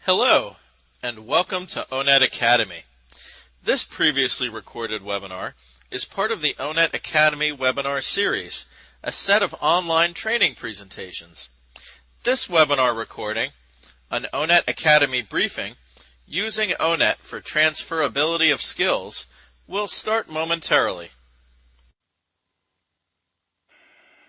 Hello, and welcome to Onnet Academy. This previously recorded webinar is part of the Onnet Academy webinar series, a set of online training presentations. This webinar recording, an Onnet Academy briefing, using Onet for transferability of skills, will start momentarily.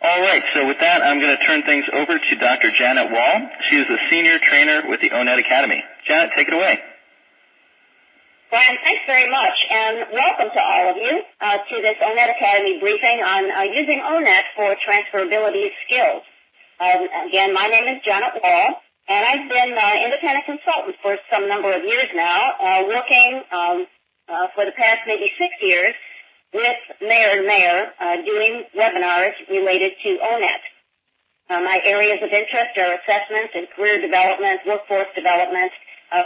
All right, so with that, I'm going to turn things over to Dr. Janet Wall. She is the Senior Trainer with the Onet Academy. Janet, take it away. Brian, thanks very much, and welcome to all of you to this Onet Academy briefing on using Onet for transferability skills. Again, my name is Janet Wall, and I've been an independent consultant for some number of years now, working for the past maybe 6 years with Mayor to Mayor, doing webinars related to Onet. My areas of interest are assessments and career development, workforce development,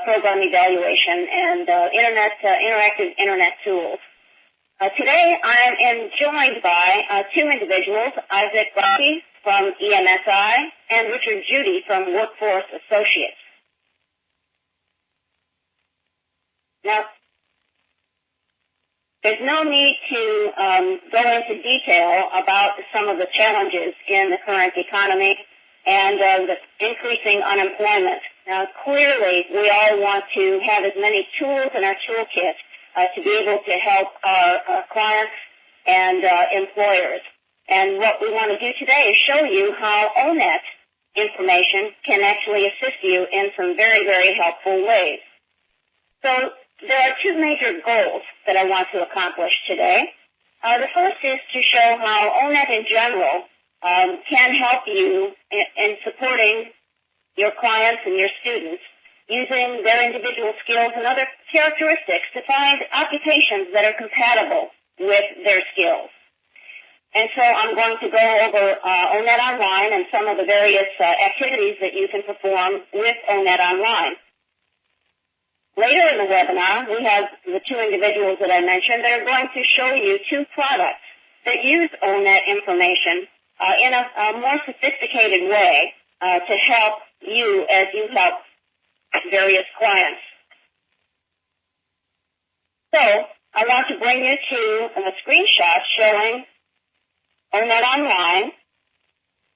program evaluation, and interactive Internet tools. Today I am joined by two individuals, Isaac Bucky from EMSI and Richard Judy from Workforce Associates. Now, there's no need to go into detail about some of the challenges in the current economy and the increasing unemployment. Now, clearly, we all want to have as many tools in our toolkit to be able to help our clients and employers. And what we want to do today is show you how Onet information can actually assist you in some very, very helpful ways. So there are two major goals that I want to accomplish today. The first is to show how Onet in general can help you in supporting your clients and your students using their individual skills and other characteristics to find occupations that are compatible with their skills. And so I'm going to go over Onet Online and some of the various activities that you can perform with Onet Online. Later in the webinar, we have the two individuals that I mentioned that are going to show you two products that use Onet information in a more sophisticated way to help you as you help various clients. So I want to bring you to a screenshot showing Onet Online,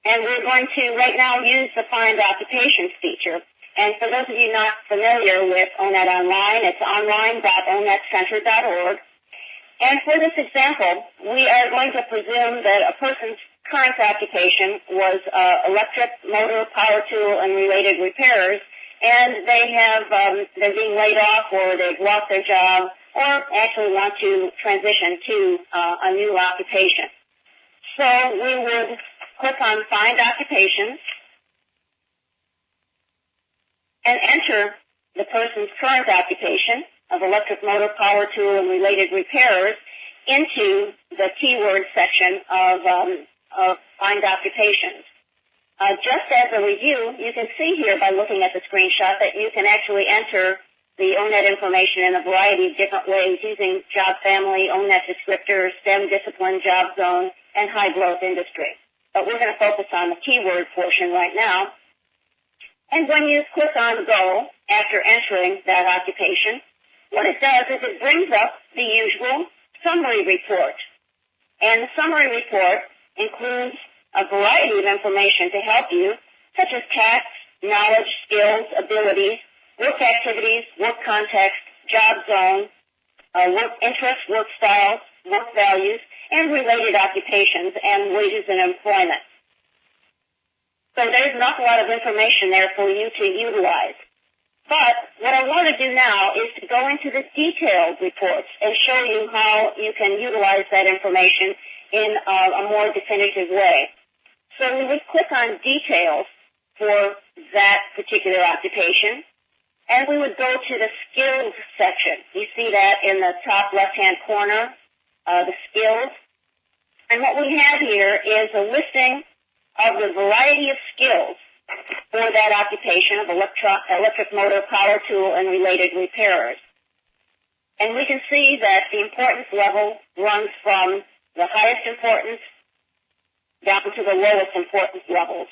and we're going to right now use the Find Occupations feature. And for those of you not familiar with Onet Online, it's online.onetcenter.org. And for this example, we are going to presume that a person's current occupation was electric, motor, power tool, and related repairers, and they're being laid off, or they've lost their job, or actually want to transition to a new occupation. So we would click on Find Occupations and enter the person's current occupation of electric, motor, power tool, and related repairers into the keyword section of Find Occupations. Just as a review, you can see here by looking at the screenshot that you can actually enter the Onet information in a variety of different ways using job family, Onet descriptor, STEM discipline, job zone, and high growth industry. But we're going to focus on the keyword portion right now. And when you click on Go after entering that occupation, what it does is it brings up the usual summary report. And the summary report includes a variety of information to help you, such as tasks, knowledge, skills, abilities, work activities, work context, job zone, work interests, work styles, work values, and related occupations and wages and employment. So there's an awful lot of information there for you to utilize. But what I want to do now is to go into the detailed reports and show you how you can utilize that information in a more definitive way. So we would click on Details for that particular occupation, and we would go to the Skills section. You see that in the top left-hand corner, the Skills. And what we have here is a listing of the variety of skills for that occupation of electric motor, power tool, and related repairers. And we can see that the importance level runs from the highest importance down to the lowest importance levels.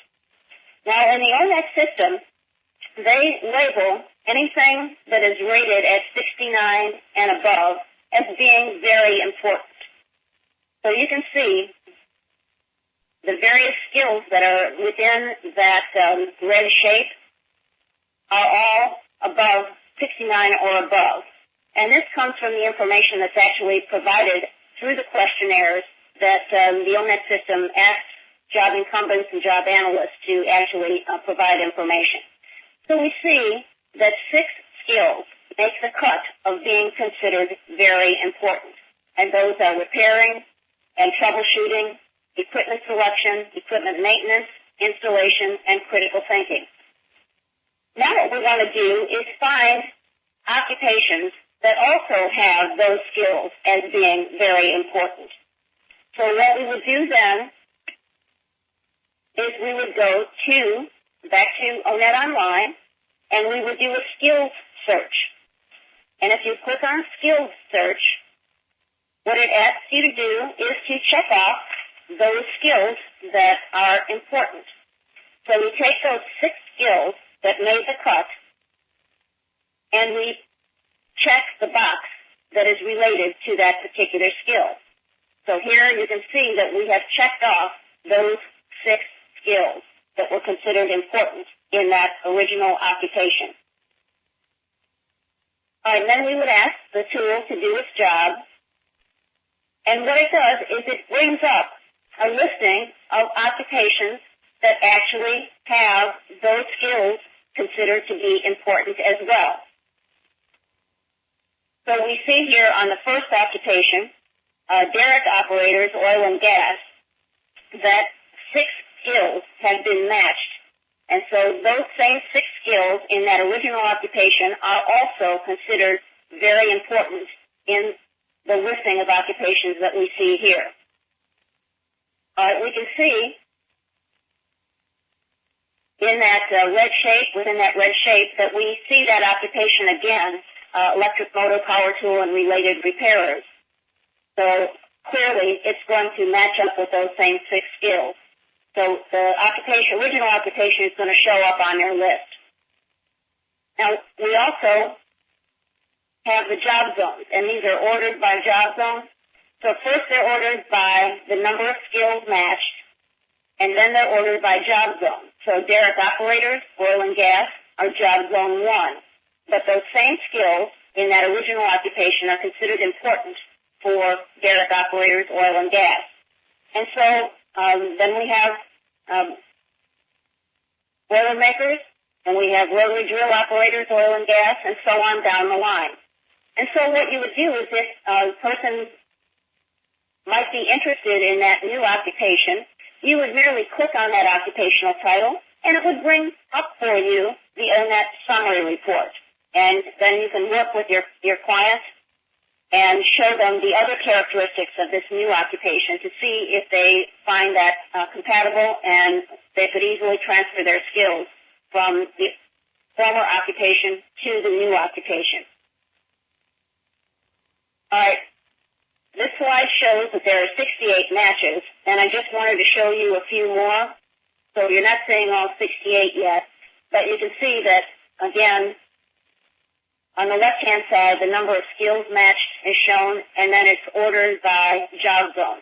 Now, in the Onet system, they label anything that is rated at 69 and above as being very important. So you can see the various skills that are within that red shape are all above 69 or above. And this comes from the information that's actually provided through the questionnaires that the Omet system asks job incumbents and job analysts to actually provide information. So we see that 6 skills make the cut of being considered very important. And those are repairing and troubleshooting, equipment selection, equipment maintenance, installation, and critical thinking. Now what we want to do is find occupations that also have those skills as being very important. So what we would do then is we would go back to Onet Online, and we would do a skills search. And if you click on skills search, what it asks you to do is to check off those skills that are important. So we take those 6 skills that made the cut, and we check the box that is related to that particular skill. So here you can see that we have checked off those 6 skills that were considered important in that original occupation. All right, then we would ask the tool to do its job, and what it does is it brings up a listing of occupations that actually have those skills considered to be important as well. So we see here on the first occupation, derrick operators, oil and gas, that 6 skills have been matched. And so those same 6 skills in that original occupation are also considered very important in the listing of occupations that we see here. We can see in that red shape, within that red shape, that we see that occupation again, electric motor, power tool, and related repairers. So clearly it's going to match up with those same 6 skills. So the original occupation is going to show up on your list. Now, we also have the job zones, and these are ordered by job zone. So first they're ordered by the number of skills matched, and then they're ordered by job zone. So derrick operators, oil and gas, are job zone 1. But those same skills in that original occupation are considered important for derrick operators, oil and gas. And so then we have boilermakers, and we have rotary drill operators, oil and gas, and so on down the line. And so what you would do is if a person might be interested in that new occupation, you would merely click on that occupational title, and it would bring up for you the Onet summary report. And then you can work with your client and show them the other characteristics of this new occupation to see if they find that compatible and they could easily transfer their skills from the former occupation to the new occupation. All right. This slide shows that there are 68 matches, and I just wanted to show you a few more. So you're not seeing all 68 yet, but you can see that, again, on the left-hand side, the number of skills matched is shown, and then it's ordered by job zone.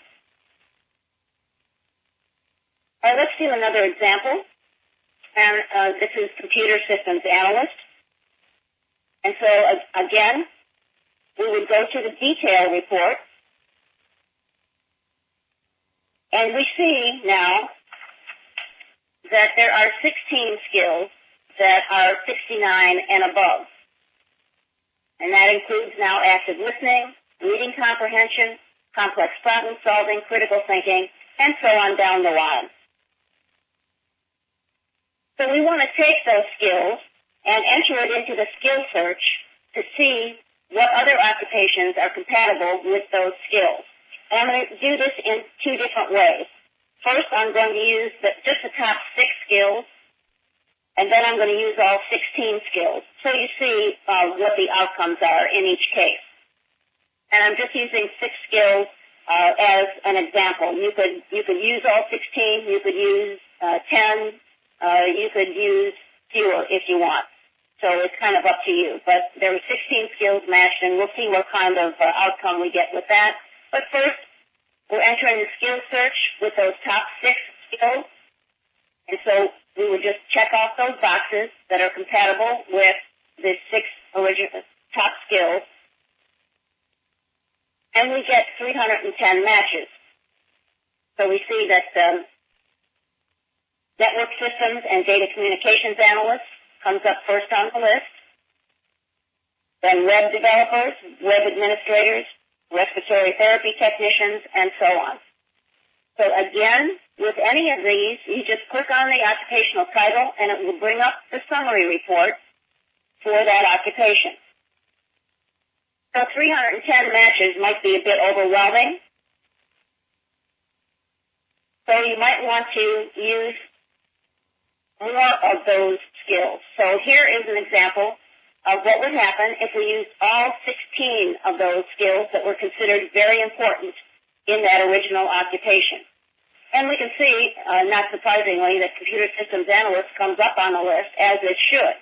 All right, let's do another example. And this is Computer Systems Analyst. And so, again, we would go to the detail report, and we see now that there are 16 skills that are 69 and above. And that includes now active listening, reading comprehension, complex problem solving, critical thinking, and so on down the line. So we want to take those skills and enter it into the skill search to see what other occupations are compatible with those skills. And I'm going to do this in 2 different ways. First, I'm going to use just the top 6 skills, and then I'm going to use all 16 skills. So you see what the outcomes are in each case. And I'm just using 6 skills as an example. You could use all 16. You could use 10. You could use fewer if you want. So it's kind of up to you. But there were 16 skills matched, and we'll see what kind of outcome we get with that. But first, we're entering the skill search with those top 6 skills. And so we would just check off those boxes that are compatible with the 6 original top skills. And we get 310 matches. So we see that network systems and data communications analysts comes up first on the list. Then web developers, web administrators, respiratory therapy technicians, and so on. So again, with any of these, you just click on the occupational title and it will bring up the summary report for that occupation. So 310 matches might be a bit overwhelming. So you might want to use more of those skills. So here is an example of what would happen if we used all 16 of those skills that were considered very important in that original occupation. And we can see, not surprisingly, that computer systems analyst comes up on the list, as it should.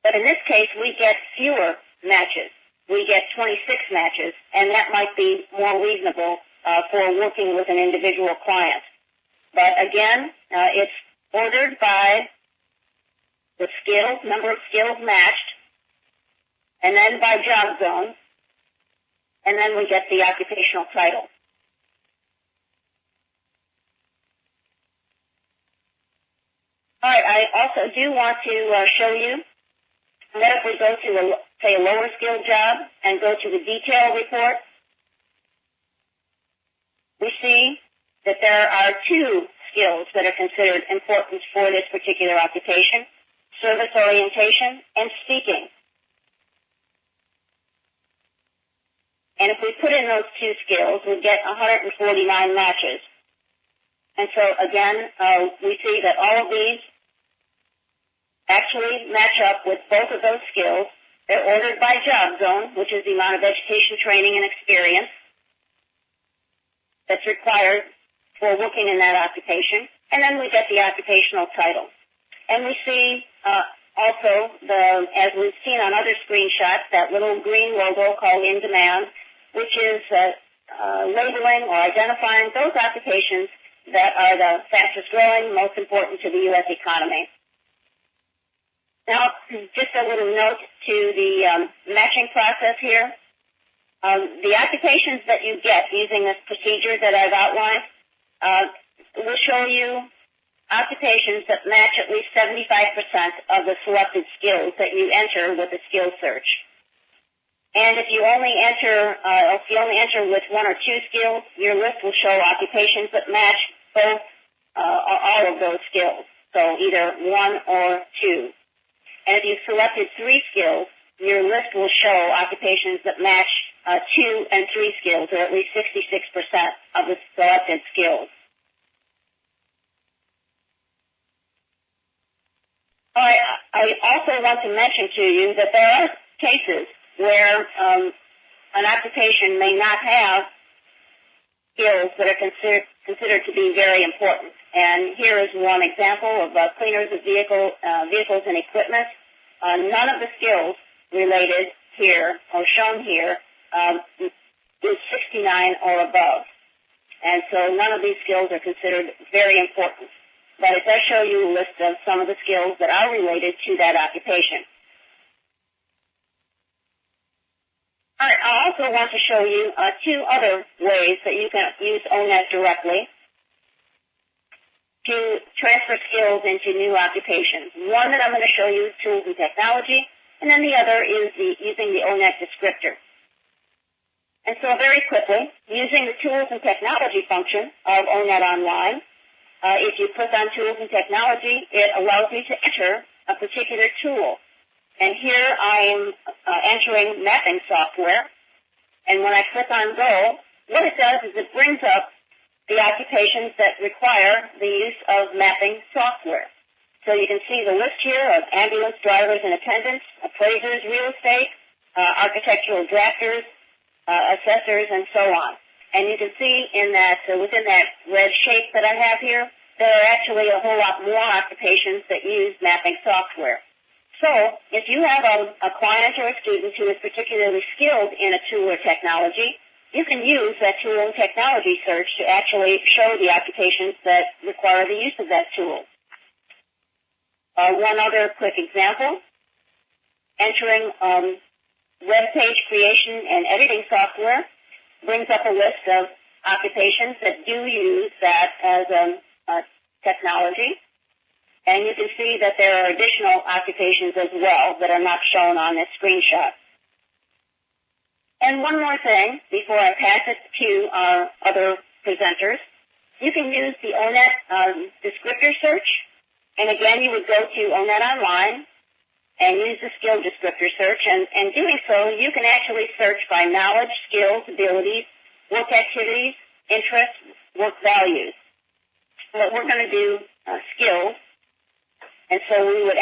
But in this case, we get fewer matches. We get 26 matches, and that might be more reasonable for working with an individual client. But again, it's ordered by the skills, number of skills matched, and then by job zone, and then we get the occupational title. All right, I also do want to show you that if we go to, say, a lower skill job and go to the detail report, we see that there are 2 skills that are considered important for this particular occupation: service orientation and speaking. And if we put in those 2 skills, we get 149 matches. And so again, we see that all of these actually match up with both of those skills. They're ordered by job zone, which is the amount of education, training, and experience that's required for working in that occupation. And then we get the occupational title. And we see also, as we've seen on other screenshots, that little green logo called In Demand, which is labeling or identifying those occupations that are the fastest growing, most important to the U.S. economy. Now, just a little note to the matching process here. The occupations that you get using this procedure that I've outlined will show you occupations that match at least 75% of the selected skills that you enter with the skill search. And if you only enter with 1 or 2 skills, your list will show occupations that match both all of those skills. So either 1 or 2. And if you selected 3 skills, your list will show occupations that match 2 and 3 skills, or at least 66% of the selected skills. All right, I also want to mention to you that there are cases where an occupation may not have skills that are considered to be very important. And here is one example of cleaners of vehicles and equipment. None of the skills related here or shown here is 69 or above. And so none of these skills are considered very important. But it does show you a list of some of the skills that are related to that occupation. All right, I also want to show you 2 other ways that you can use Onet directly to transfer skills into new occupations. One that I'm going to show you is tools and technology, and then the other is using the Onet descriptor. And so very quickly, using the tools and technology function of Onet Online, if you click on tools and technology, it allows you to enter a particular tool. And here I am entering mapping software. And when I click on Go, what it does is it brings up the occupations that require the use of mapping software. So you can see the list here of ambulance drivers and attendants, appraisers, real estate, architectural drafters, assessors, and so on. And you can see in that within that red shape that I have here, there are actually a whole lot more occupations that use mapping software. So if you have a client or a student who is particularly skilled in a tool or technology, you can use that tool and technology search to actually show the occupations that require the use of that tool. One other quick example, entering web page creation and editing software brings up a list of occupations that do use that as a technology. And you can see that there are additional occupations as well that are not shown on this screenshot. And one more thing before I pass it to our other presenters. You can use the Onet descriptor search. And again, you would go to Onet Online and use the skill descriptor search. And doing so, you can actually search by knowledge, skills, abilities, work activities, interests, work values. But we're going to do skills. And so we would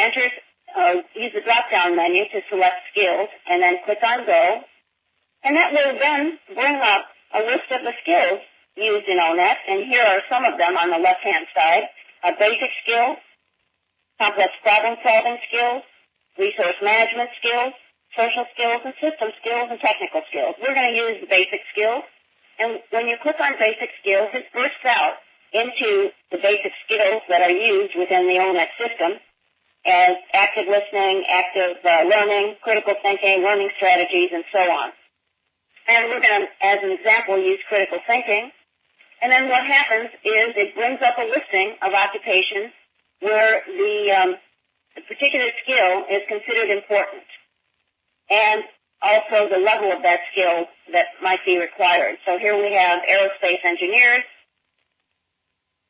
use the drop-down menu to select skills and then click on Go. And that will then bring up a list of the skills used in Onet. And here are some of them on the left-hand side. Basic skills, complex problem-solving skills, resource management skills, social skills and system skills, and technical skills. We're going to use the basic skills. And when you click on basic skills, it bursts out into the basic skills that are used within the Onet system as active listening, active learning, critical thinking, learning strategies, and so on. And we're going to, as an example, use critical thinking. And then what happens is it brings up a listing of occupations where the particular skill is considered important, and also the level of that skill that might be required. So here we have aerospace engineers,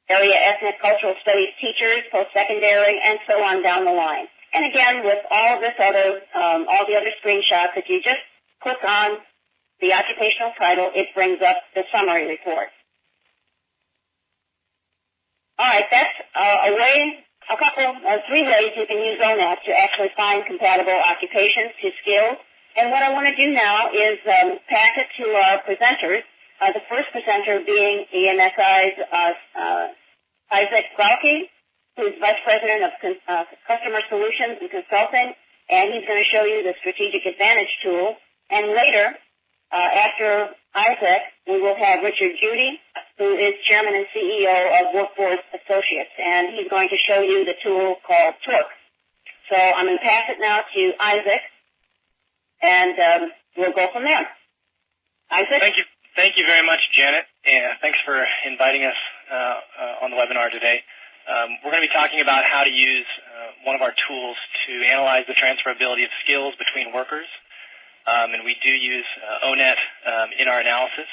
area ethnic cultural studies teachers, post-secondary, and so on down the line. And again, with all of this other, all the other screenshots, if you just click on the occupational title, it brings up the summary report. All right, that's three ways you can use Onet to actually find compatible occupations to skills. And what I want to do now is pass it to our presenters. The first presenter being EMSI's Isaac Grauke, who's Vice President of Customer Solutions and Consulting, and he's going to show you the Strategic Advantage tool. And later, after Isaac, we will have Richard Judy, who is Chairman and CEO of Workforce Associates, and he's going to show you the tool called Torque. So I'm going to pass it now to Isaac, and we'll go from there. Isaac? Thank you very much, Janet, and thanks for inviting us on the webinar today. We're going to be talking about how to use one of our tools to analyze the transferability of skills between workers, and we do use Onet in our analysis.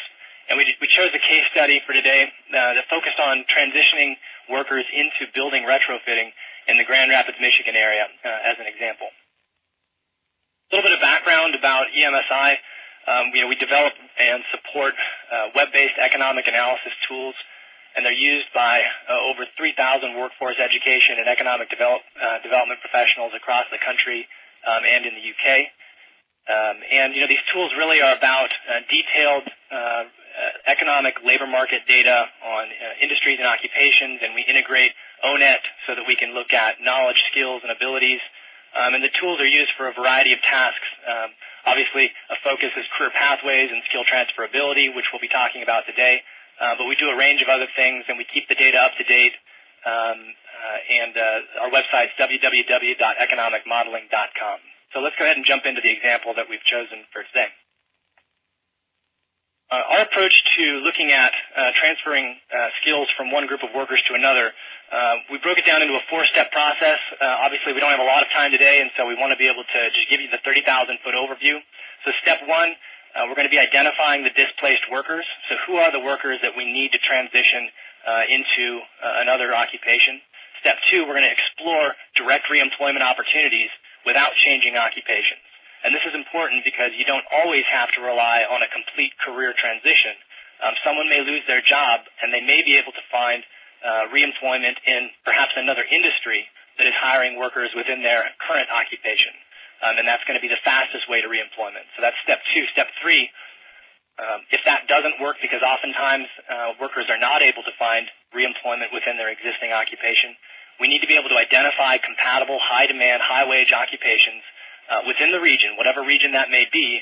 And we chose a case study for today that focused on transitioning workers into building retrofitting in the Grand Rapids, Michigan area as an example. A little bit of background about EMSI. We develop and support web-based economic analysis tools, and they're used by over 3,000 workforce education and economic development professionals across the country and in the UK. And these tools really are about detailed economic labor market data on industries and occupations, and we integrate Onet so that we can look at knowledge, skills, and abilities. And the tools are used for a variety of tasks. Obviously, a focus is career pathways and skill transferability, which we'll be talking about today. But we do a range of other things, and we keep the data up to date. And our website is www.economicmodeling.com. So let's go ahead and jump into the example that we've chosen for today. Our approach to looking at transferring skills from one group of workers to another, we broke it down into a four-step process. Obviously, we don't have a lot of time today, and so we want to be able to just give you the 30,000-foot overview. So step one, we're going to be identifying the displaced workers. So who are the workers that we need to transition into another occupation? Step two, we're going to explore direct reemployment opportunities without changing occupations. And this is important because you don't always have to rely on a complete career transition. Someone may lose their job, and they may be able to find reemployment in perhaps another industry that is hiring workers within their current occupation. And that's going to be the fastest way to reemployment. So that's step two. Step three, if that doesn't work, because oftentimes workers are not able to find reemployment within their existing occupation, we need to be able to identify compatible, high-demand, high-wage occupations within the region, whatever region that may be,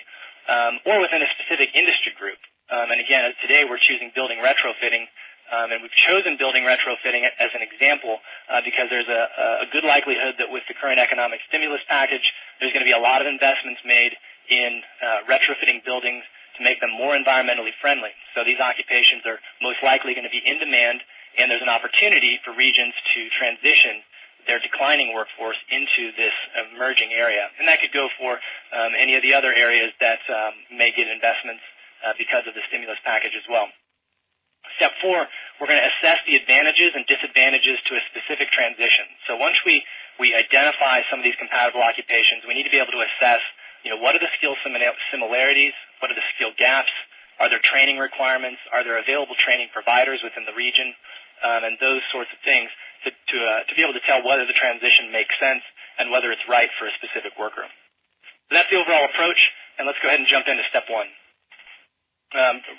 or within a specific industry group. And again, today we're choosing building retrofitting, and we've chosen building retrofitting as an example because there's a good likelihood that with the current economic stimulus package, there's going to be a lot of investments made in retrofitting buildings to make them more environmentally friendly. So these occupations are most likely going to be in demand, and there's an opportunity for regions to transition their declining workforce into this emerging area. And that could go for any of the other areas that may get investments because of the stimulus package as well. Step 4, we're going to assess the advantages and disadvantages to a specific transition. So once we identify some of these compatible occupations, we need to be able to assess, what are the skill similarities, what are the skill gaps, are there training requirements, are there available training providers within the region, and those sorts of things to be able to tell whether the transition makes sense and whether it's right for a specific worker. So that's the overall approach, and let's go ahead and jump into step 1.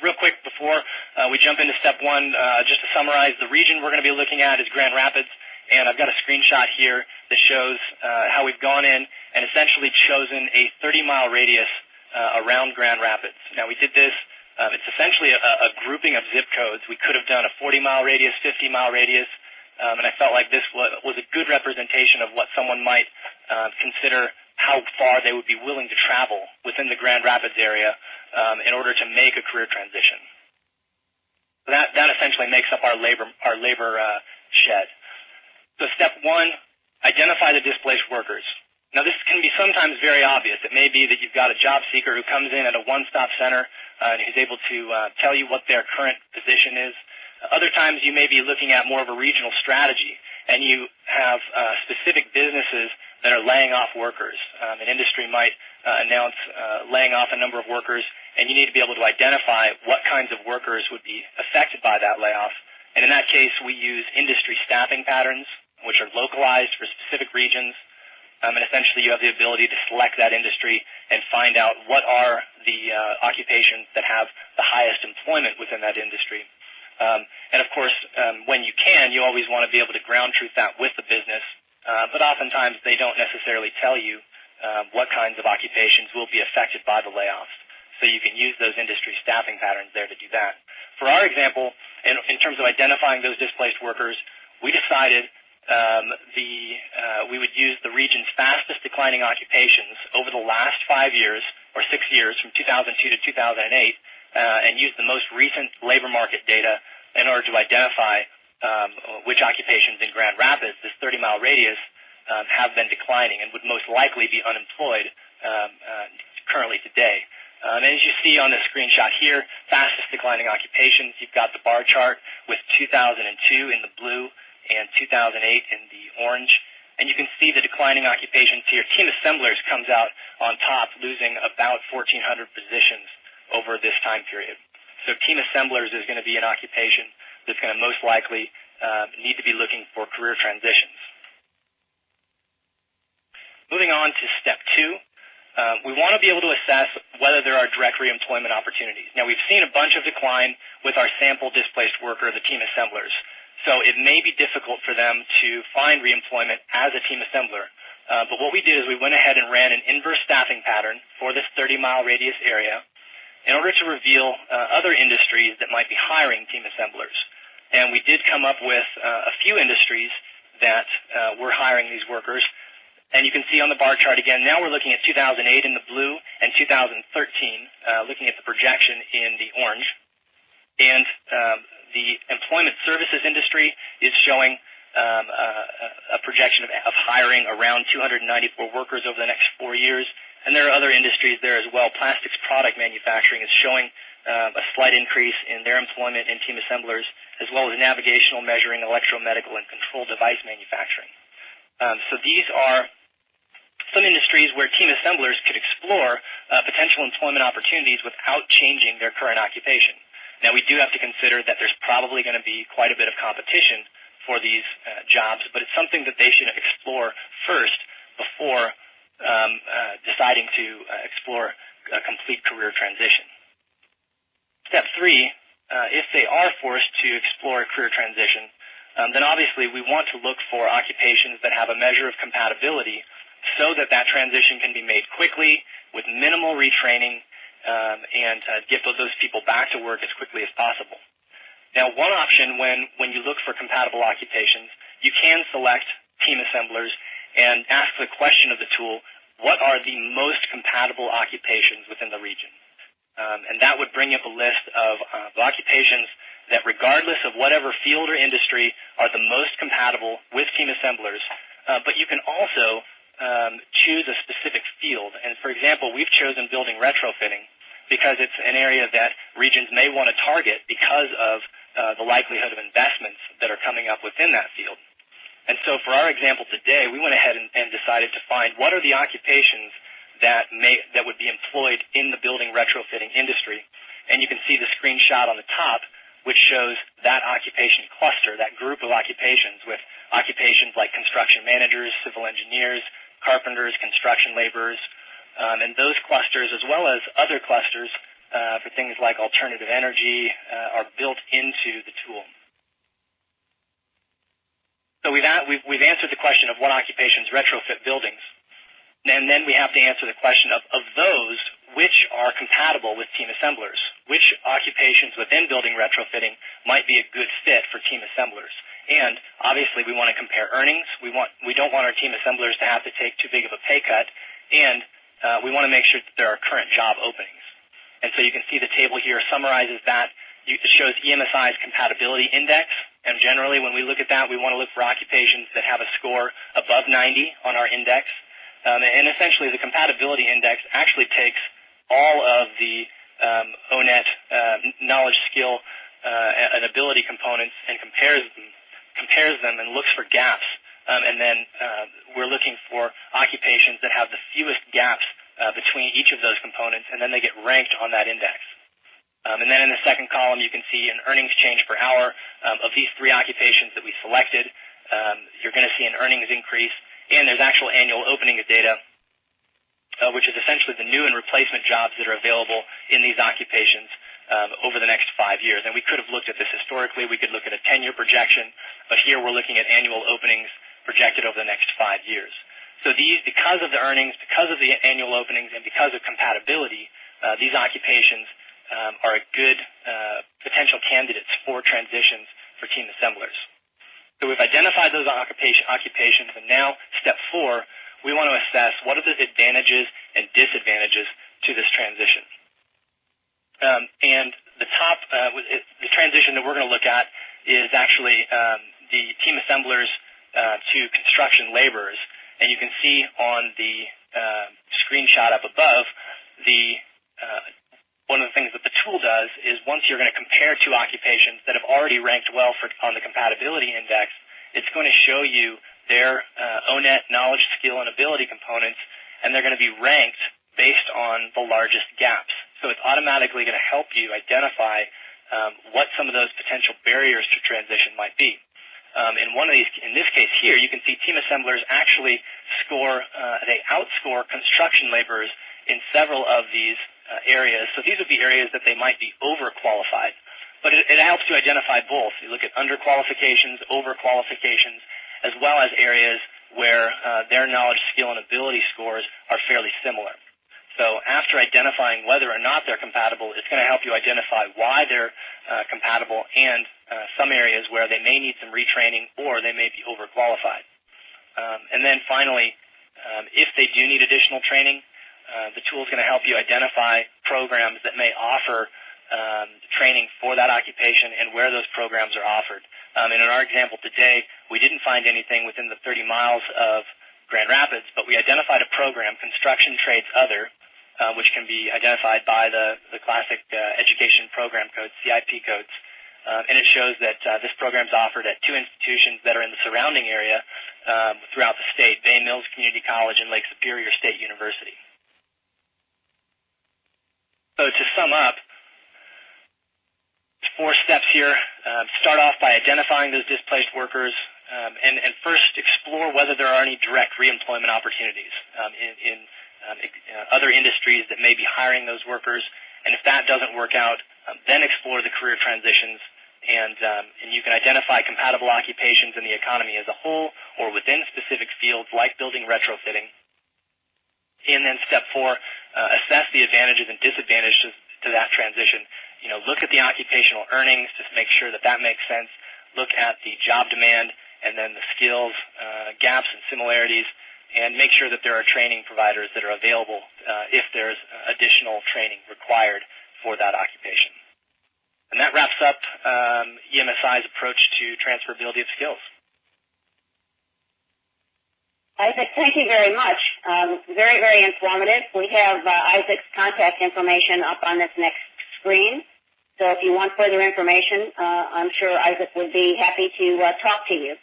Real quick before we jump into step 1, just to summarize, the region we're going to be looking at is Grand Rapids, and I've got a screenshot here that shows how we've gone in and essentially chosen a 30-mile radius around Grand Rapids. Now, we did this. It's essentially a grouping of zip codes. We could have done a 40-mile radius, 50-mile radius, and I felt like this was a good representation of what someone might consider how far they would be willing to travel within the Grand Rapids area in order to make a career transition. So that essentially makes up our labor shed. So step 1, identify the displaced workers. Now, this can be sometimes very obvious. It may be that you've got a job seeker who comes in at a one-stop center and who's able to tell you what their current position is. Other times you may be looking at more of a regional strategy, and you have specific businesses that are laying off workers. An industry might announce laying off a number of workers, and you need to be able to identify what kinds of workers would be affected by that layoff. And in that case, we use industry staffing patterns, which are localized for specific regions. And essentially you have the ability to select that industry and find out what are the occupations that have the highest employment within that industry. And of course, when you can, you always want to be able to ground truth that with the business. But oftentimes they don't necessarily tell you what kinds of occupations will be affected by the layoffs. So you can use those industry staffing patterns there to do that. For our example, in terms of identifying those displaced workers, we decided we would use the region's fastest declining occupations over the last 5 years, or 6 years, from 2002 to 2008, and use the most recent labor market data in order to identify which occupations in Grand Rapids, this 30-mile radius, have been declining and would most likely be unemployed currently today. And as you see on the screenshot here, fastest declining occupations, you've got the bar chart with 2002 in the blue and 2008 in the orange. And you can see the declining occupations here. Team assemblers comes out on top, losing about 1,400 positions over this time period. So team assemblers is going to be an occupation that's going to most likely need to be looking for career transitions. Moving on to step 2. We want to be able to assess whether there are direct reemployment opportunities. Now, we've seen a bunch of decline with our sample displaced worker, the team assemblers. So it may be difficult for them to find reemployment as a team assembler. But what we did is we went ahead and ran an inverse staffing pattern for this 30-mile radius area in order to reveal other industries that might be hiring team assemblers. And we did come up with a few industries that were hiring these workers. And you can see on the bar chart again, now we're looking at 2008 in the blue and 2013, looking at the projection in the orange. And the employment services industry is showing a projection of hiring around 294 workers over the next 4 years. And there are other industries there as well. Plastics product manufacturing is showing a slight increase in their employment in team assemblers, as well as navigational measuring, electromedical, and control device manufacturing. So these are some industries where team assemblers could explore potential employment opportunities without changing their current occupation. Now, we do have to consider that there's probably going to be quite a bit of competition for these jobs, but it's something that they should explore first before deciding to explore a complete career transition. Step 3, if they are forced to explore a career transition, then obviously we want to look for occupations that have a measure of compatibility so that that transition can be made quickly with minimal retraining and get those people back to work as quickly as possible. Now, one option when you look for compatible occupations, you can select team assemblers and ask the question of the tool, what are the most compatible occupations within the region? And that would bring up a list of occupations that, regardless of whatever field or industry, are the most compatible with team assemblers. But you can also choose a specific field. And for example, we've chosen building retrofitting because it's an area that regions may want to target because of the likelihood of investments that are coming up within that field. And so for our example today, we went ahead and decided to find what are the occupations that would be employed in the building retrofitting industry. And you can see the screenshot on the top, which shows that occupation cluster, that group of occupations, with occupations like construction managers, civil engineers, carpenters, construction laborers, and those clusters, as well as other clusters for things like alternative energy, are built into the tool. So we've answered the question of what occupations retrofit buildings. And then we have to answer the question of those, which are compatible with team assemblers? Which occupations within building retrofitting might be a good fit for team assemblers? And obviously we want to compare earnings. We don't want our team assemblers to have to take too big of a pay cut. And we want to make sure that there are current job openings. And so you can see the table here summarizes that. It shows EMSI's Compatibility Index. And generally when we look at that, we want to look for occupations that have a score above 90 on our index. And essentially the Compatibility Index actually takes all of the Onet knowledge, skill, and ability components and compares them and looks for gaps. And then we're looking for occupations that have the fewest gaps between each of those components, and then they get ranked on that index. And then in the second column, you can see an earnings change per hour of these three occupations that we selected. You're going to see an earnings increase, and there's actual annual opening of data, which is essentially the new and replacement jobs that are available in these occupations over the next 5 years. And we could have looked at this historically. We could look at a 10-year projection, but here we're looking at annual openings projected over the next 5 years. So these, because of the earnings, because of the annual openings, and because of compatibility, these occupations are a good potential candidates for transitions for team assemblers. So we've identified those occupations, and now step 4, we want to assess what are the advantages and disadvantages to this transition. And the transition that we're going to look at is actually the team assemblers to construction laborers. And you can see on the screenshot up above, one of the things that the tool does is once you're going to compare two occupations that have already ranked well on the Compatibility Index, it's going to show you their Onet knowledge, skill, and ability components, and they're going to be ranked based on the largest gaps. So it's automatically going to help you identify what some of those potential barriers to transition might be. In this case here, you can see team assemblers actually they outscore construction laborers in several of these areas. So these would be areas that they might be overqualified. But it helps to identify both. You look at underqualifications, overqualifications, as well as areas where their knowledge, skill, and ability scores are fairly similar. So after identifying whether or not they're compatible, it's going to help you identify why they're compatible and some areas where they may need some retraining or they may be overqualified. And then finally, if they do need additional training, the tool is going to help you identify programs that may offer training for that occupation and where those programs are offered. And in our example today, we didn't find anything within the 30 miles of Grand Rapids, but we identified a program, Construction Trades Other, which can be identified by the classic education program codes, CIP codes. And it shows that this program is offered at two institutions that are in the surrounding area throughout the state, Bay Mills Community College and Lake Superior State University. So to sum up, 4 steps here. Start off by identifying those displaced workers and first explore whether there are any direct reemployment opportunities in other industries that may be hiring those workers. And if that doesn't work out, then explore the career transitions and you can identify compatible occupations in the economy as a whole or within specific fields like building retrofitting. And then step 4, assess the advantages and disadvantages to that transition. Look at the occupational earnings to make sure that that makes sense. Look at the job demand and then the skills, gaps and similarities, and make sure that there are training providers that are available if there's additional training required for that occupation. And that wraps up EMSI's approach to transferability of skills. Isaac, thank you very much. Very, very informative. We have Isaac's contact information up on this next screen. So if you want further information, I'm sure Isaac would be happy to talk to you.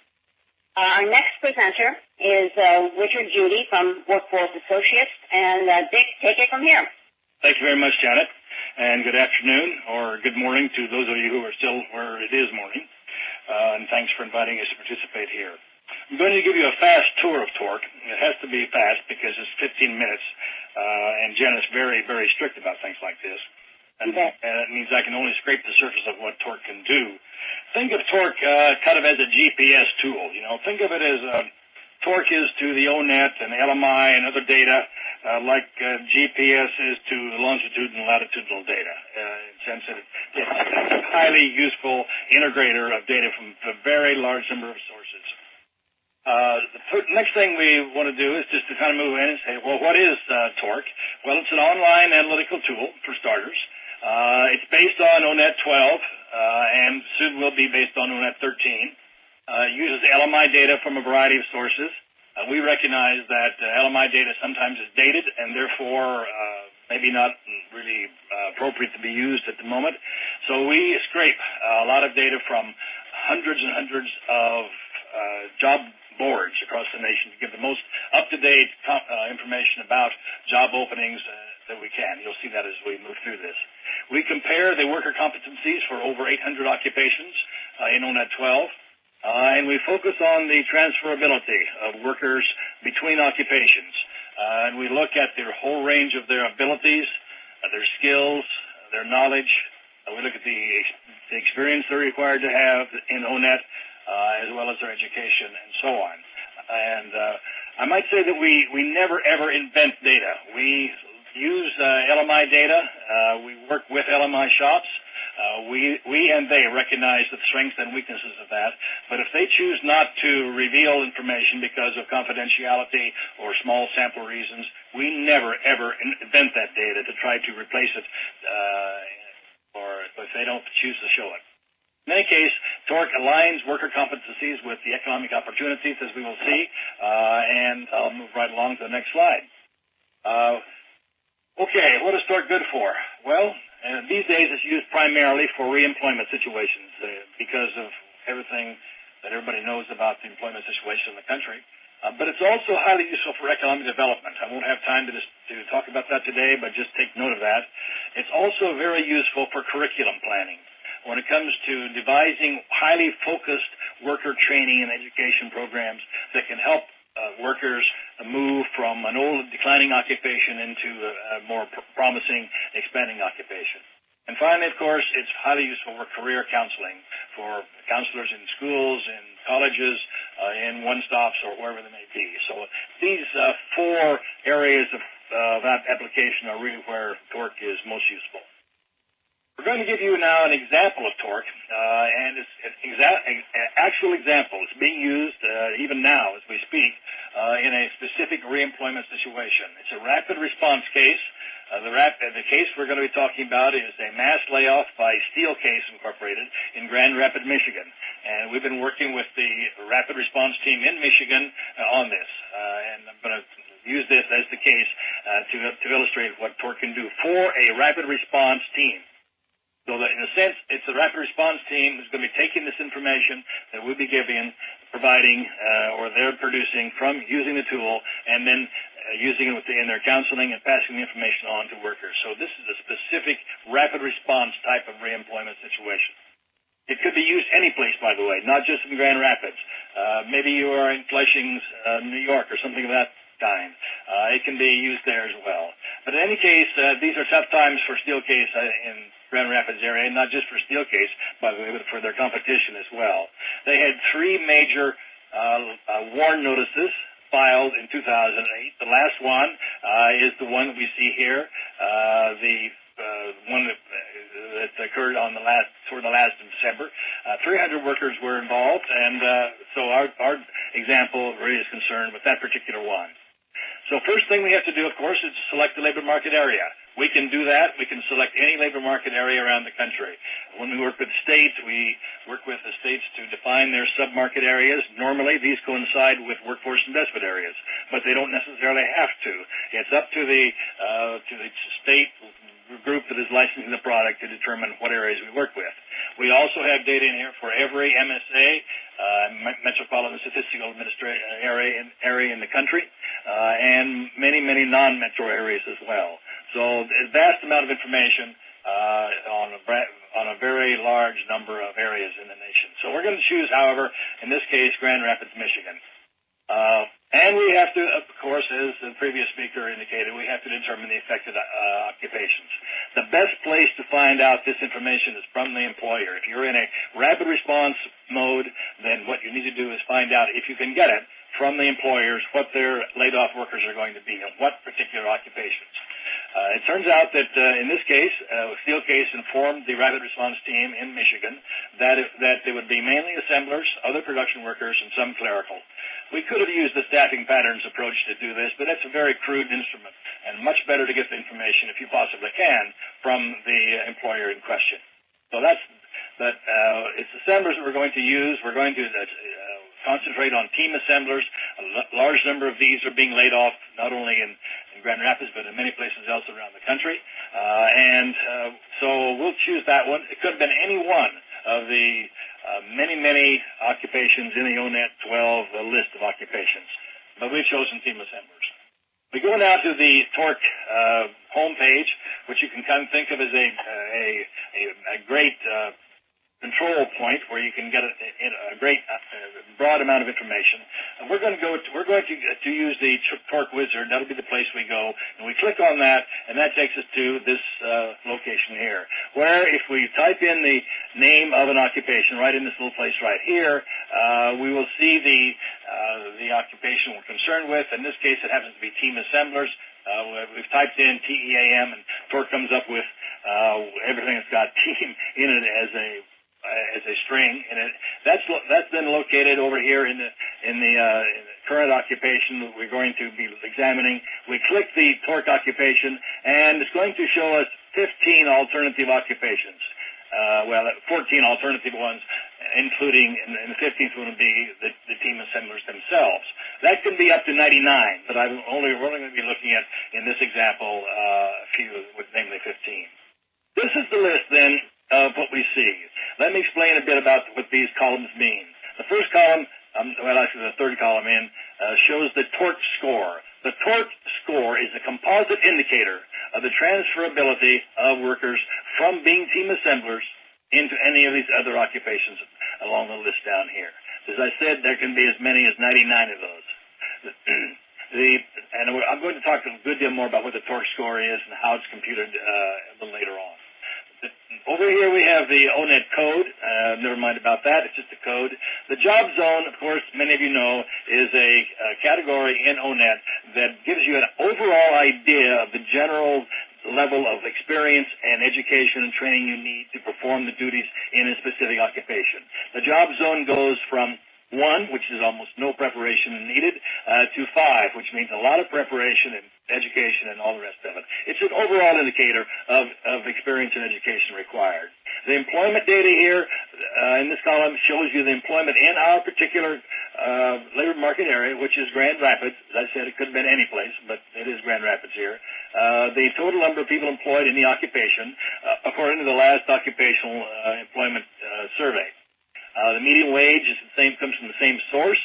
Our next presenter is Richard Judy from Workforce Associates. And Dick, take it from here. Thank you very much, Janet. And good afternoon or good morning to those of you who are still where it is morning. And thanks for inviting us to participate here. I'm going to give you a fast tour of torque. It has to be fast because it's 15 minutes, and Janet's very, very strict about things like this. And it means I can only scrape the surface of what torque can do. Think of torque kind of as a GPS tool. Think of it as torque is to the Onet and LMI and other data like GPS is to longitudinal and latitudinal data. In the sense that it's a highly useful integrator of data from a very large number of sources. The next thing we want to do is just to kind of move in and say, well, what is torque? Well, it's an online analytical tool, for starters. It's based on Onet 12, and soon will be based on Onet 13. It uses LMI data from a variety of sources. We recognize that LMI data sometimes is dated and therefore maybe not really appropriate to be used at the moment. So we scrape a lot of data from hundreds and hundreds of job boards across the nation to give the most up-to-date information about job openings that we can. You'll see that as we move through this. We compare the worker competencies for over 800 occupations in Onet 12, and we focus on the transferability of workers between occupations. And we look at their whole range of their abilities, their skills, their knowledge. We look at the experience they're required to have in Onet, as well as their education and so on. And I might say that we never, ever invent data. We use LMI data. We work with LMI shops. We and they recognize the strengths and weaknesses of that. But if they choose not to reveal information because of confidentiality or small sample reasons, we never, ever invent that data to try to replace it or if they don't choose to show it. In any case, torque aligns worker competencies with the economic opportunities, as we will see, and I'll move right along to the next slide. Okay, what is torque good for? Well, these days it's used primarily for reemployment situations because of everything that everybody knows about the employment situation in the country. But it's also highly useful for economic development. I won't have time to talk about that today, but just take note of that. It's also very useful for curriculum planning when it comes to devising highly focused worker training and education programs that can help workers move from an old declining occupation into a more promising expanding occupation. And finally, of course, it's highly useful for career counseling for counselors in schools, in colleges, in one-stops, or wherever they may be. So these 4 areas of that application are really where torque is most useful. We're going to give you now an example of torque, and it's an actual example. It's being used even now as we speak in a specific reemployment situation. It's a rapid response case. The case we're going to be talking about is a mass layoff by Steelcase Incorporated in Grand Rapids, Michigan. And we've been working with the rapid response team in Michigan on this. And I'm going to use this as the case to illustrate what torque can do for a rapid response team. So that in a sense, it's the rapid response team who's going to be taking this information that we'll be giving, providing, or they're producing from using the tool, and then using it in their counseling and passing the information on to workers. So this is a specific rapid response type of reemployment situation. It could be used any place, by the way, not just in Grand Rapids. Maybe you are in Flushing, New York, or something of that kind. It can be used there as well. But in any case, these are tough times for Steelcase in Grand Rapids area, not just for Steelcase, but for their competition as well. They had 3 major warn notices filed in 2008. The last one is the one that we see here, the one that occurred on the last of December. 300 workers were involved, and so our example really is concerned with that particular one. So first thing we have to do, of course, is select the labor market area. We can do that. We can select any labor market area around the country. When we work with states, we work with the states to define their sub-market areas. Normally, these coincide with workforce investment areas, but they don't necessarily have to. It's up to the state group that is licensing the product to determine what areas we work with. We also have data in here for every MSA, Metropolitan Statistical area in the country, and many, many non-metro areas as well. So a vast amount of information on a very large number of areas in the nation. So we're going to choose, however, in this case, Grand Rapids, Michigan. And we have to, of course, as the previous speaker indicated, we have to determine the affected occupations. The best place to find out this information is from the employer. If you're in a rapid response mode, then what you need to do is find out, if you can get it, from the employers what their laid-off workers are going to be and what particular occupations. It turns out that in this case, Steelcase informed the rapid response team in Michigan that they would be mainly assemblers, other production workers, and some clerical. We could have used the staffing patterns approach to do this, but that's a very crude instrument, and much better to get the information, if you possibly can, from the employer in question. So it's assemblers that we're going to use. We're going to concentrate on team assemblers. A large number of these are being laid off, not only in Grand Rapids, but in many places else around the country. So we'll choose that one. It could have been any one of the many occupations in the Onet 12 list of occupations, but we've chosen team assemblers. We go now to the Torque homepage, which you can kind of think of as a great control point where you can get a great broad amount of information. And we're going to use the Torque Wizard. That'll be the place we go, and we click on that, and that takes us to this location here, where if we type in the name of an occupation right in this little place right here, we will see the occupation we're concerned with. In this case, it happens to be team assemblers. We've typed in TEAM, and Torque comes up with everything that's got team in it as a string, and that's then located over here in the current occupation that we're going to be examining. We click the Torque occupation, and it's going to show us 15 alternative occupations. 14 alternative ones, including, and the 15th one would be the team assemblers themselves. That can be up to 99, but we're only going to be looking at, in this example, a few, namely 15. This is the list, then, of what we see. Let me explain a bit about what these columns mean. The first column, actually the third column in, shows the Torque score. The Torque score is a composite indicator of the transferability of workers from being team assemblers into any of these other occupations along the list down here. As I said, there can be as many as 99 of those. And I'm going to talk a good deal more about what the Torque score is and how it's computed a little later on. Over here we have the Onet code. Never mind about that. It's just a code. The job zone, of course, many of you know, is a category in Onet that gives you an overall idea of the general level of experience and education and training you need to perform the duties in a specific occupation. The job zone goes from 1, which is almost no preparation needed, to 5, which means a lot of preparation and education and all the rest of it. It's an overall indicator of experience and education required. The employment data here in this column shows you the employment in our particular labor market area, which is Grand Rapids. As I said, it could have been any place, but it is Grand Rapids here. The total number of people employed in the occupation, according to the last occupational employment survey. The median wage is the same, comes from the same source.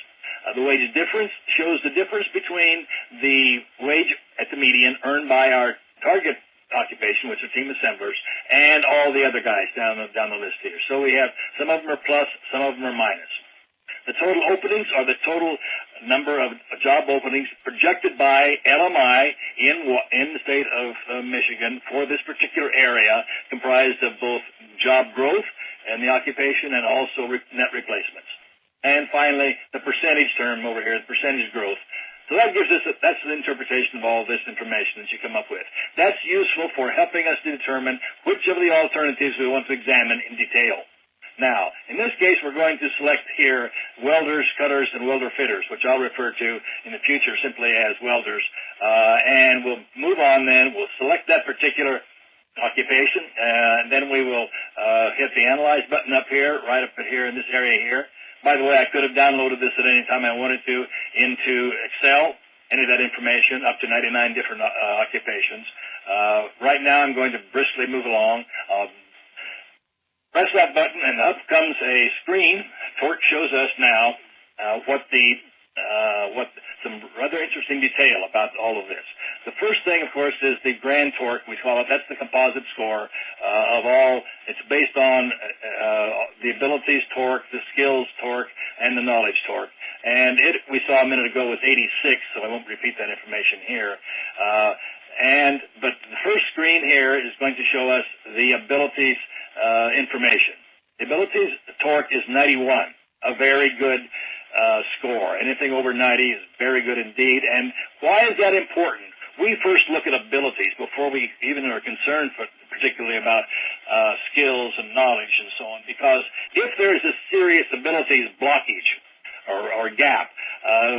The wage difference shows the difference between the wage at the median earned by our target occupation, which are team assemblers, and all the other guys down the list here. So we have some of them are plus, some of them are minus. The total openings are the total number of job openings projected by LMI in the state of Michigan for this particular area, comprised of both job growth and the occupation and also net replacements. And finally, the percentage term over here, the percentage growth. So that gives us, that's the interpretation of all this information that you come up with. That's useful for helping us to determine which of the alternatives we want to examine in detail. Now, in this case, we're going to select here welders, cutters, and welder fitters, which I'll refer to in the future simply as welders. And we'll move on then. We'll select that particular occupation, and then we will hit the Analyze button up here, right up here in this area here. By the way, I could have downloaded this at any time I wanted to into Excel, any of that information, up to 99 different occupations. Right now, I'm going to briskly move along. Press that button, and up comes a screen. Torque shows us now what some rather interesting detail about all of this. The first thing, of course, is the grand torque. We call it. That's the composite score of all. It's based on the abilities torque, the skills torque, and the knowledge torque. And we saw a minute ago was 86, so I won't repeat that information here. But the first screen here is going to show us the abilities information. The abilities torque is 91, a very good score. Anything over 90 is very good indeed. And why is that important? We first look at abilities before we even are concerned particularly about skills and knowledge and so on, because if there is a serious abilities blockage or gap,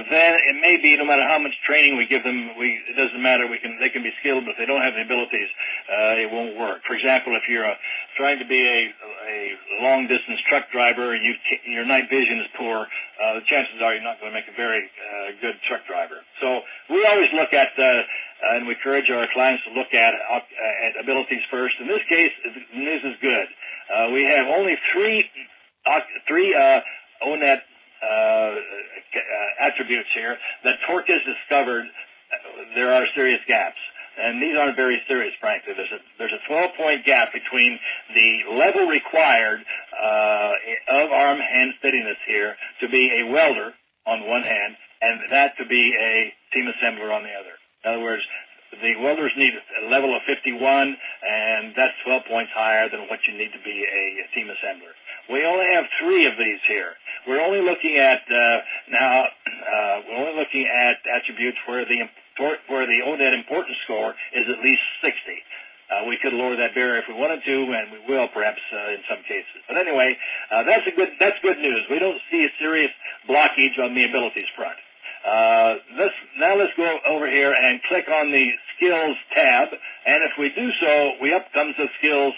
then it may be no matter how much training we give them, it doesn't matter. They can be skilled, but if they don't have the abilities, it won't work. For example, if you're trying to be a long-distance truck driver and your night vision is poor, the chances are you're not going to make a very good truck driver. So we always look at, and we encourage our clients to look at abilities first. In this case, the news is good. We have only three Onet attributes here that torque has discovered there are serious gaps. And these aren't very serious, frankly. There's a 12-point gap between the level required of arm hand steadiness here to be a welder on one hand, and that to be a team assembler on the other. In other words, the welders need a level of 51, and that's 12 points higher than what you need to be a team assembler. We only have three of these here. We're only looking at attributes where the Onet importance score is at least 60. We could lower that barrier if we wanted to, and we will perhaps in some cases. But anyway, that's good news. We don't see a serious blockage on the abilities front. Let's go over here and click on the Skills tab, and if we do so, up comes the skills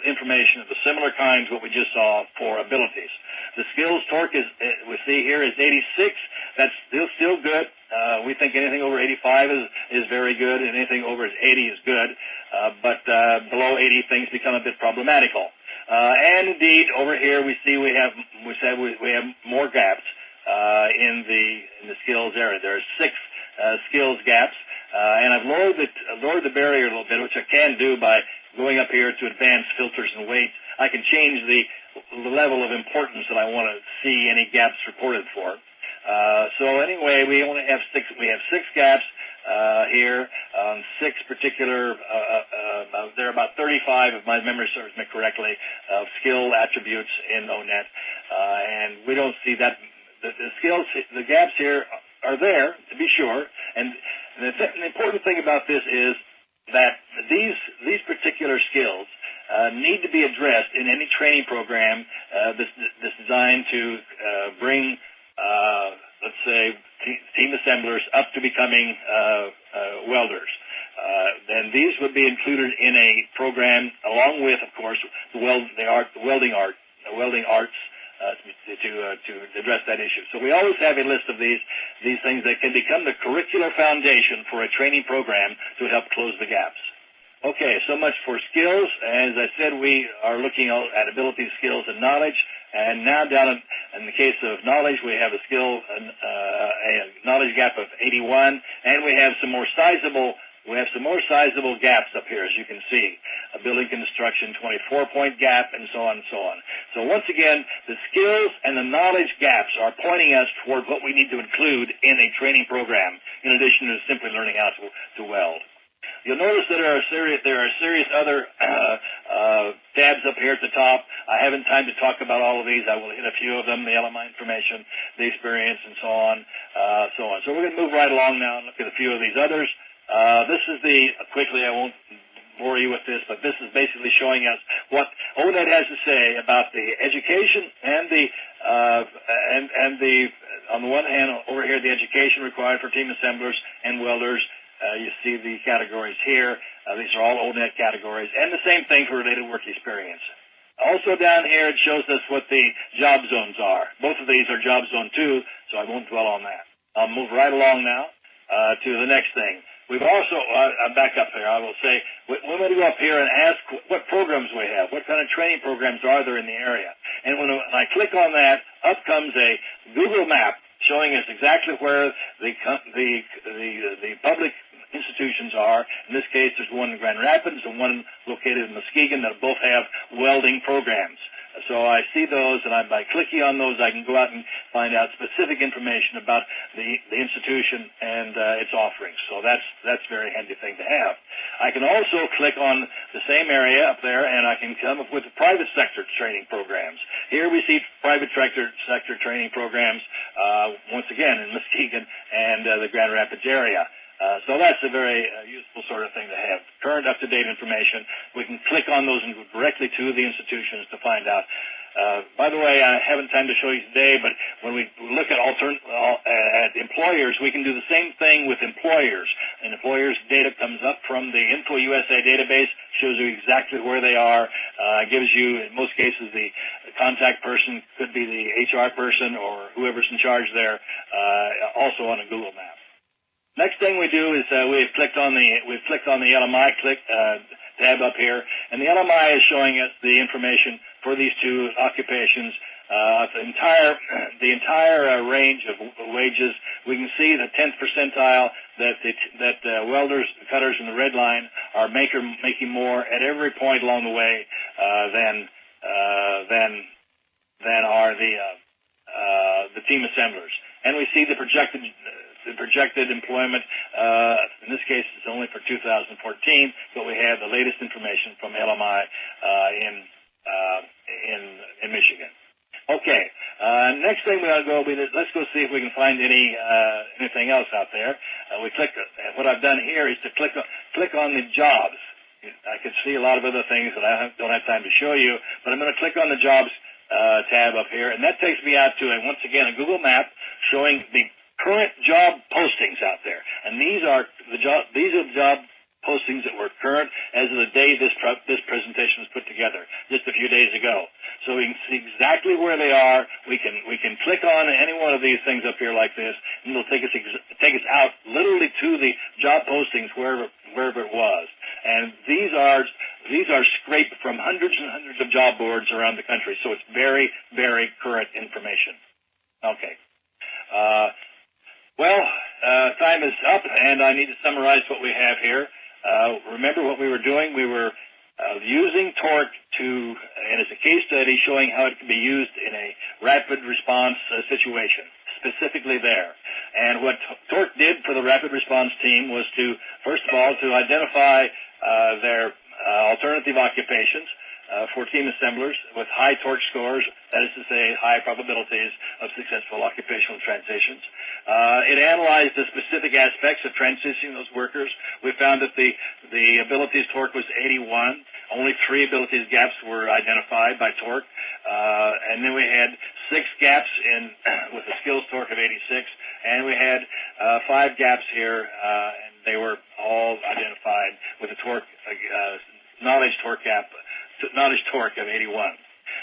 information of the similar kinds what we just saw for abilities. The skills torque we see here is 86. That's still good. We think anything over 85 is very good, and anything over 80 is good. But below 80, things become a bit problematical. And indeed, over here we see we have more gaps in the skills area. There are 6 skills gaps, and I've lowered the barrier a little bit, which I can do by going up here to advanced filters and weights. I can change the level of importance that I want to see any gaps reported for. So anyway, we only have 6. We have 6 gaps here on 6 particular. There are about 35, if my memory serves me correctly, of skill attributes in Onet, and we don't see that. The gaps here are there to be sure, and the important thing about this is that these particular skills need to be addressed in any training program that's designed to bring, let's say, team assemblers up to becoming welders. Then these would be included in a program along with, of course, the welding arts. To address that issue. So we always have a list of these things that can become the curricular foundation for a training program to help close the gaps. Okay, so much for skills. As I said, we are looking at ability, skills, and knowledge. And now down in the case of knowledge, we have a knowledge gap of 81, and we have some more sizable we have some more sizable gaps up here, as you can see. A building construction 24-point gap, and so on and so on. So once again, the skills and the knowledge gaps are pointing us toward what we need to include in a training program, in addition to simply learning how to weld. You'll notice that there are serious other tabs up here at the top. I haven't time to talk about all of these. I will hit a few of them: the LMI information, the experience, and so on, So we're going to move right along now and look at a few of these others. This is quickly, I won't bore you with this, but this is basically showing us what Onet has to say about the education and on the one hand, over here, the education required for team assemblers and welders. You see the categories here. These are all Onet categories, and the same thing for related work experience. Also down here, it shows us what the job zones are. Both of these are job zone 2, so I won't dwell on that. I'll move right along now to the next thing. We've also, back up here, I will say, when we go up here and ask what programs we have, what kind of training programs are there in the area. And when I click on that, up comes a Google map showing us exactly where the public institutions are. In this case, there's one in Grand Rapids and one located in Muskegon that both have welding programs. So I see those, and by clicking on those, I can go out and find out specific information about the institution and its offerings. So that's a very handy thing to have. I can also click on the same area up there, and I can come up with the private sector training programs. Here we see private sector training programs, once again, in Muskegon and the Grand Rapids area. So that's a very useful sort of thing to have. Current, up-to-date information. We can click on those and go directly to the institutions to find out. By the way, I haven't time to show you today, but when we look at employers, we can do the same thing with employers. And employers' data comes up from the Info USA database, shows you exactly where they are, gives you, in most cases, the contact person, could be the HR person or whoever's in charge there, also on a Google map. Next thing we do is we've clicked on the LMI tab up here, and the LMI is showing us the information for these two occupations, the entire range of wages. We can see the 10th percentile that welders, cutters in the red line are making more at every point along the way than are the team assemblers, and we see the projected employment. In this case, it's only for 2014, but we have the latest information from LMI in Michigan. Okay. Next thing we ought to go, let's go see if we can find anything else out there. What I've done here is to click on the jobs. I can see a lot of other things that I don't have time to show you, but I'm going to click on the jobs tab up here, and that takes me out to once again a Google map showing the current job postings out there, and these are the job postings that were current as of the day this presentation was put together, just a few days ago. So we can see exactly where they are. We can click on any one of these things up here like this, and it'll take us out literally to the job postings wherever it was. And these are scraped from hundreds and hundreds of job boards around the country. So it's very, very current information. Okay. Time is up, and I need to summarize what we have here. Remember what we were doing? We were using torque and as a case study showing how it can be used in a rapid response situation, specifically there. And what torque did for the rapid response team was first of all, to identify their alternative occupations for team assemblers with high torque scores, that is to say, high probabilities of successful occupational transitions. It analyzed the specific aspects of transitioning those workers. We found that the abilities torque was 81. Only 3 abilities gaps were identified by torque. And then we had 6 gaps with a skills torque of 86. And we had 5 gaps here, and they were all identified with a torque, knowledge torque of 81.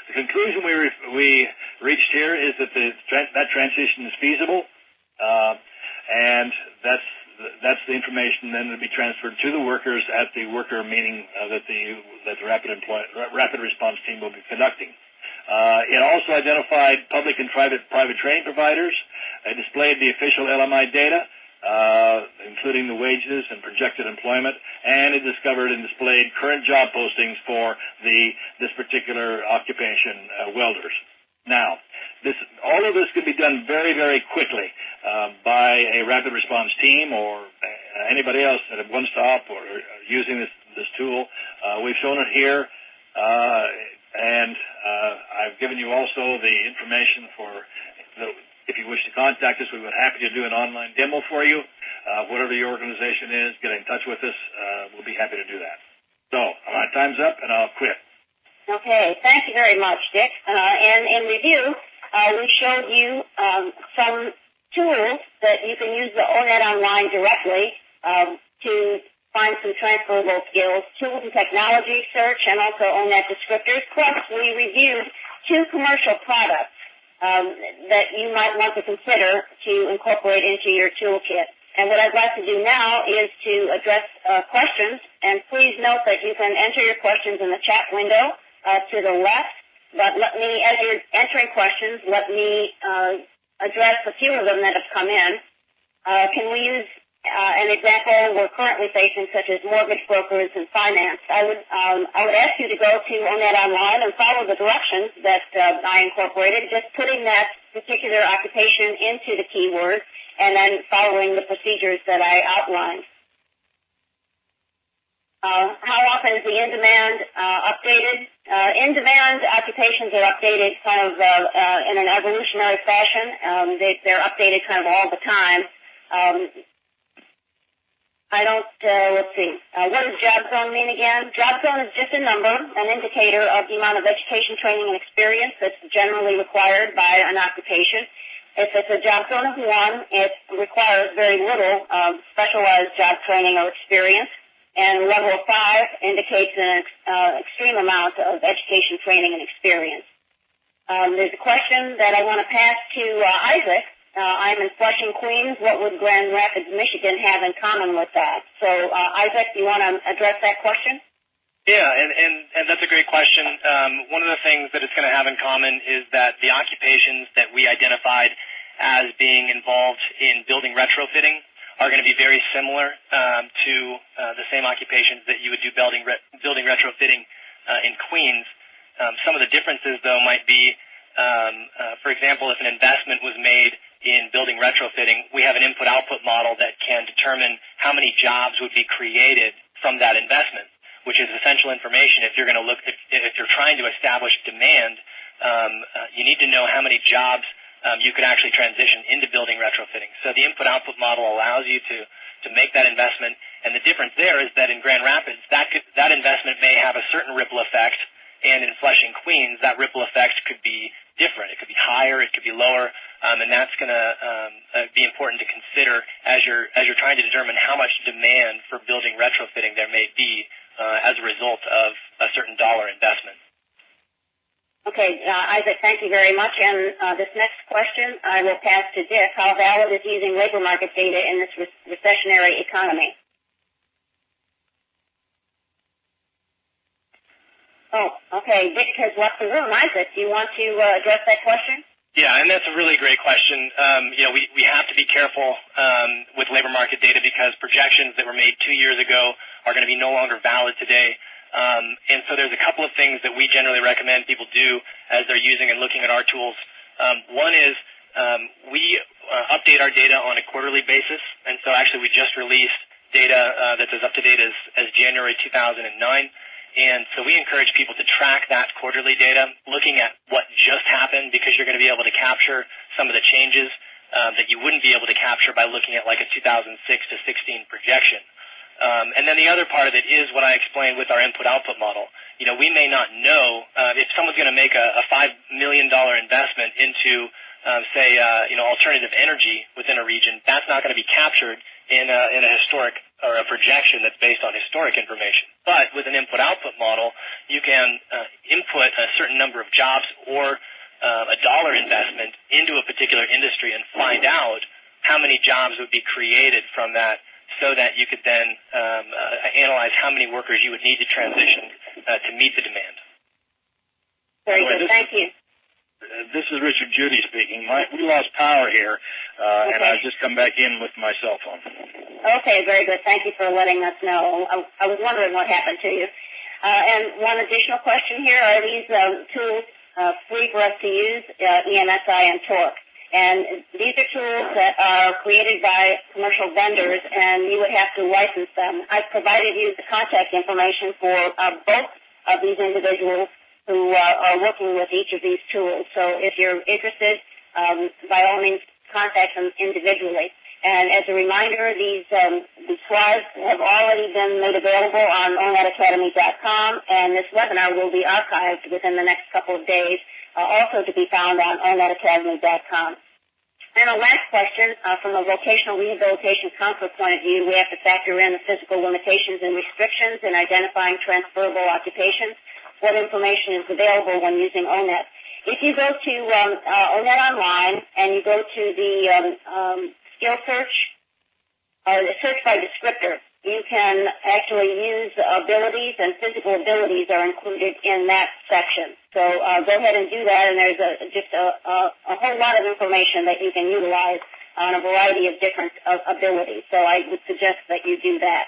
The conclusion we reached here is that that transition is feasible, and that's the information then to be transferred to the workers at the worker meeting that the rapid response team will be conducting. It also identified public and private training providers. It displayed the official LMI data. including the wages and projected employment, and it discovered and displayed current job postings for this particular occupation, welders. Now, all of this could be done very, very quickly by a rapid response team or anybody else at one stop or using this tool. We've shown it here, and I've given you also the information if you wish to contact us. We would be happy to do an online demo for you. Whatever your organization is, get in touch with us. We'll be happy to do that. So, my time's up, and I'll quit. Okay, thank you very much, Dick. And in review, we showed you some tools that you can use the Onet online directly to find some transferable skills, tools and technology search, and also Onet descriptors. Plus, we reviewed 2 commercial products that you might want to consider to incorporate into your toolkit. And what I'd like to do now is to address questions. And please note that you can enter your questions in the chat window to the left. But as you're entering questions, let me address a few of them that have come in. Can we use an example we're currently facing, such as mortgage brokers and finance? I would ask you to go to Onet Online and follow the directions that I incorporated, just putting that particular occupation into the keyword and then following the procedures that I outlined. How often is the in-demand updated? In-demand occupations are updated kind of in an evolutionary fashion. They're updated kind of all the time. Let's see. What does job zone mean again? Job zone is just a number, an indicator of the amount of education, training, and experience that's generally required by an occupation. If it's a job zone of 1, it requires very little specialized job training or experience. And level of 5 indicates an extreme amount of education, training, and experience. There's a question that I want to pass to Isaac. I'm in Flushing, Queens. What would Grand Rapids, Michigan have in common with that? So, Isaac, do you want to address that question? Yeah, and that's a great question. One of the things that it's going to have in common is that the occupations that we identified as being involved in building retrofitting are going to be very similar to the same occupations that you would do building retrofitting in Queens. Some of the differences, though, might be, for example, if an investment was made in building retrofitting, we have an input-output model that can determine how many jobs would be created from that investment, which is essential information. If you're going to if you're trying to establish demand, you need to know how many jobs you could actually transition into building retrofitting. So the input-output model allows you to make that investment, and the difference there is that in Grand Rapids, that investment may have a certain ripple effect, and in Flushing, Queens, that ripple effect could be different. It could be higher, it could be lower, and that's going to be important to consider as you're trying to determine how much demand for building retrofitting there may be as a result of a certain dollar investment. Okay, Isaac, thank you very much. And this next question I will pass to Dick. How valid is using labor market data in this recessionary economy? Oh, okay. Dick has left the room. Isaac, do you want to address that question? Yeah, and that's a really great question. We have to be careful with labor market data because projections that were made 2 years ago are going to be no longer valid today. And so there's a couple of things that we generally recommend people do as they're using and looking at our tools. One is we update our data on a quarterly basis, and so actually we just released data that's as up to date as January 2009. And so we encourage people to track that quarterly data, looking at what just happened, because you're going to be able to capture some of the changes that you wouldn't be able to capture by looking at like a 2006 to 16 projection. And then the other part of it is what I explained with our input-output model. You know, we may not know if someone's going to make a $5 million investment into, say, alternative energy within a region. That's not going to be captured in a historic or a projection that's based on historic information. But with an input-output model, you can input a certain number of jobs or a dollar investment into a particular industry and find out how many jobs would be created from that, so that you could then analyze how many workers you would need to transition to meet the demand. Very good. Thank you. This is Richard Judy speaking. We lost power here, okay. And I've just come back in with my cell phone. Okay, very good. Thank you for letting us know. I was wondering what happened to you. And one additional question here, are these tools free for us to use, EMSI and Torque? And these are tools that are created by commercial vendors, and you would have to license them. I've provided you the contact information for both of these individuals who are working with each of these tools. So if you're interested, by all means, contact them individually. And as a reminder, these slides have already been made available on OnetAcademy.com, and this webinar will be archived within the next couple of days, also to be found on OnetAcademy.com. And a last question, from a vocational rehabilitation counselor point of view, we have to factor in the physical limitations and restrictions in identifying transferable occupations. What information is available when using Onet? If you go to Onet Online and you go to the skill search, or the search by descriptor, you can actually use abilities, and physical abilities are included in that section. So go ahead and do that, and there's just a whole lot of information that you can utilize on a variety of different abilities. So I would suggest that you do that.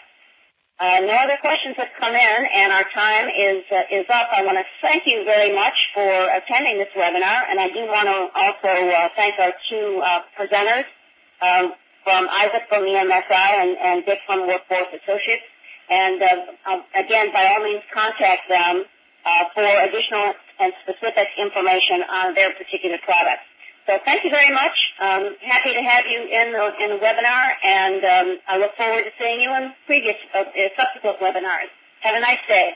No other questions have come in, and our time is up. I want to thank you very much for attending this webinar, and I do want to also thank our two presenters, from Isaac from EMSI and Dick from Workforce Associates. And again, by all means, contact them for additional and specific information on their particular products. So thank you very much. Happy to have you in the webinar, and I look forward to seeing you in previous subsequent webinars. Have a nice day.